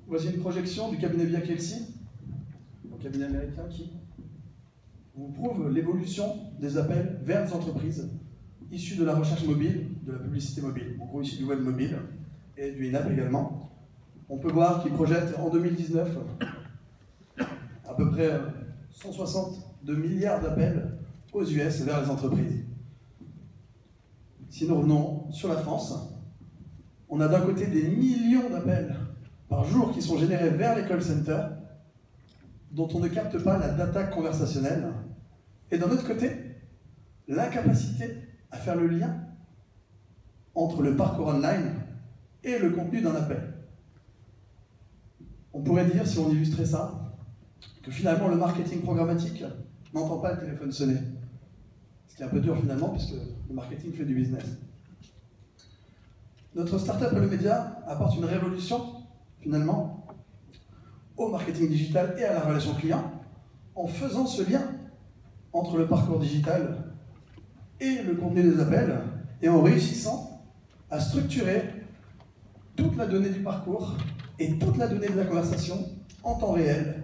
Voici une projection du cabinet Via Kelsey, un cabinet américain qui vous prouve l'évolution des appels vers les entreprises issus de la recherche mobile, de la publicité mobile, en gros issus du web mobile et du in-app également. On peut voir qu'il projette en 2019 à peu près 162 milliards d'appels aux US vers les entreprises. Si nous revenons sur la France, on a d'un côté des millions d'appels par jour qui sont générés vers les call centers, dont on ne capte pas la data conversationnelle, et d'un autre côté, l'incapacité à faire le lien entre le parcours online et le contenu d'un appel. On pourrait dire, si on illustrait ça, que finalement le marketing programmatique n'entend pas le téléphone sonner. Ce qui est un peu dur finalement, puisque le marketing fait du business. Notre startup Allomedia apporte une révolution, finalement, au marketing digital et à la relation client, en faisant ce lien entre le parcours digital et le contenu des appels, et en réussissant à structurer toute la donnée du parcours et toute la donnée de la conversation en temps réel.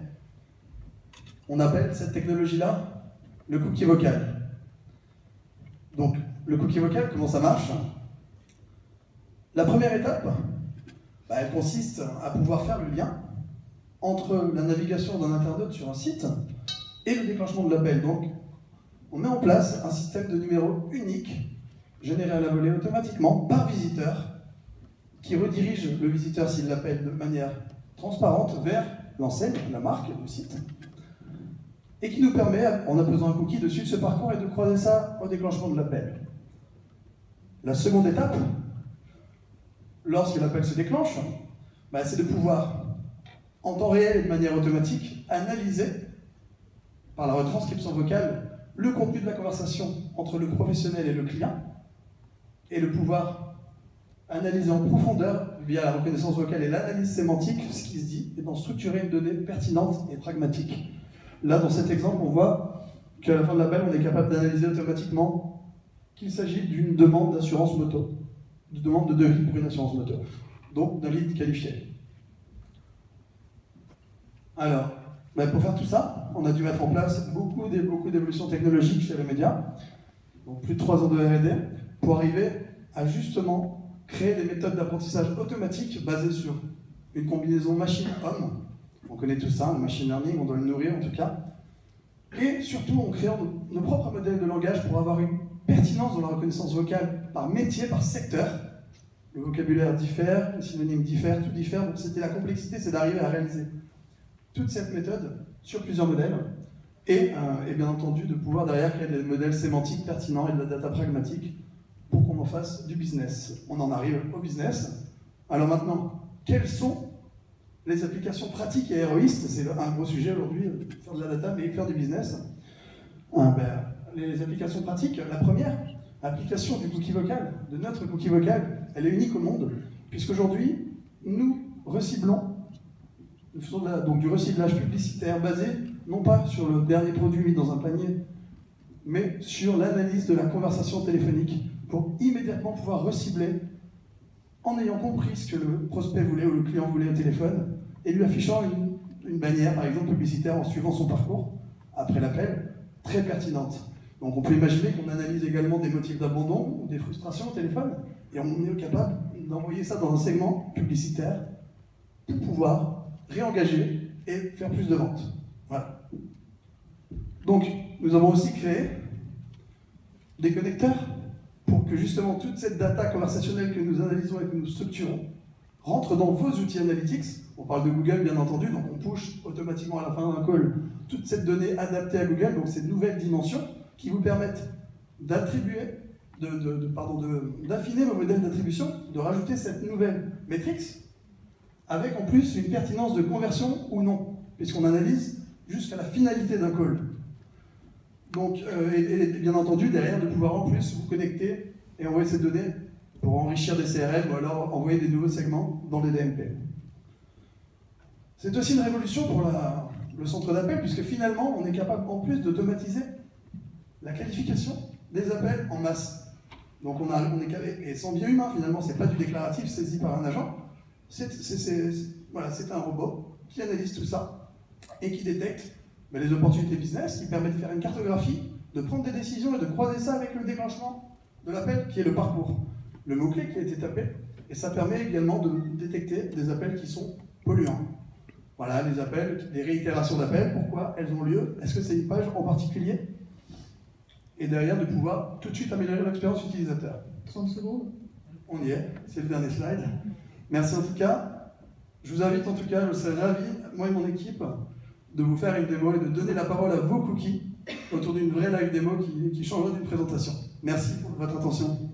On appelle cette technologie-là le cookie vocal. Donc, le cookie vocal, comment ça marche? La première étape, elle consiste à pouvoir faire le lien entre la navigation d'un internaute sur un site et le déclenchement de l'appel. Donc, on met en place un système de numéros unique, généré à la volée automatiquement par visiteur, qui redirige le visiteur s'il l'appelle de manière transparente vers l'enseigne, la marque, le site, et qui nous permet, en apposant un cookie, de suivre ce parcours et de croiser ça au déclenchement de l'appel. La seconde étape, lorsque l'appel se déclenche, c'est de pouvoir, en temps réel et de manière automatique, analyser, par la retranscription vocale, le contenu de la conversation entre le professionnel et le client, et le pouvoir analyser en profondeur, via la reconnaissance vocale et l'analyse sémantique, ce qui se dit, et d'en structurer une donnée pertinente et pragmatique. Là, dans cet exemple, on voit qu'à la fin de l'appel, on est capable d'analyser automatiquement qu'il s'agit d'une demande d'assurance moto, de demande de devis pour une assurance moto, donc d'un lead qualifié. Alors, pour faire tout ça, on a dû mettre en place beaucoup d'évolutions technologiques chez Allomedia, donc plus de 3 ans de R&D, pour arriver à justement créer des méthodes d'apprentissage automatique basées sur une combinaison machine-homme. On connaît tout ça, le machine learning, on doit le nourrir en tout cas. Et surtout en créant nos propres modèles de langage pour avoir une pertinence dans la reconnaissance vocale par métier, par secteur. Le vocabulaire diffère, les synonymes diffèrent, tout diffère, donc c'était la complexité, c'est d'arriver à réaliser toute cette méthode sur plusieurs modèles et bien entendu de pouvoir derrière créer des modèles sémantiques pertinents et de la data pragmatique pour qu'on en fasse du business. On en arrive au business. Alors maintenant, quelles sont les applications pratiques et héroïstes? C'est un gros sujet aujourd'hui, faire de la data mais faire du business. Les applications pratiques, la première, application du cookie vocal, de notre cookie vocal, elle est unique au monde, puisqu'aujourd'hui, nous reciblons, nous faisons donc du reciblage publicitaire basé, non pas sur le dernier produit mis dans un panier, mais sur l'analyse de la conversation téléphonique, pour immédiatement pouvoir recibler en ayant compris ce que le prospect voulait ou le client voulait au téléphone, et lui affichant une bannière, par exemple publicitaire, en suivant son parcours, après l'appel, très pertinente. Donc on peut imaginer qu'on analyse également des motifs d'abandon ou des frustrations au téléphone, et on est capable d'envoyer ça dans un segment publicitaire pour pouvoir réengager et faire plus de ventes. Voilà. Donc nous avons aussi créé des connecteurs pour que justement toute cette data conversationnelle que nous analysons et que nous structurons rentre dans vos outils analytics. On parle de Google bien entendu, donc on push automatiquement à la fin d'un call toute cette donnée adaptée à Google, donc ces nouvelles dimensions qui vous permettent d'attribuer, d'affiner vos modèles d'attribution, de rajouter cette nouvelle matrix, avec en plus une pertinence de conversion ou non, puisqu'on analyse jusqu'à la finalité d'un call. Donc, et bien entendu, derrière, de pouvoir en plus vous connecter et envoyer ces données pour enrichir des CRM ou alors envoyer des nouveaux segments dans les DMP. C'est aussi une révolution pour le centre d'appel, puisque finalement, on est capable en plus d'automatiser la qualification des appels en masse. Donc on est et sans biais humain, finalement, c'est pas du déclaratif saisi par un agent, c'est Voilà, c'est un robot qui analyse tout ça et qui détecte les opportunités business, qui permet de faire une cartographie, de prendre des décisions et de croiser ça avec le déclenchement de l'appel qui est le parcours, le mot-clé qui a été tapé. Et ça permet également de détecter des appels qui sont polluants. Voilà, des appels, des réitérations d'appels, pourquoi elles ont lieu, est-ce que c'est une page en particulier? Et derrière, de pouvoir tout de suite améliorer l'expérience utilisateur. 30 secondes. On y est, c'est le dernier slide. Merci en tout cas. Je vous invite en tout cas, je serais ravi, moi et mon équipe, de vous faire une démo et de donner la parole à vos cookies autour d'une vraie live démo qui changera d'une présentation. Merci pour votre attention.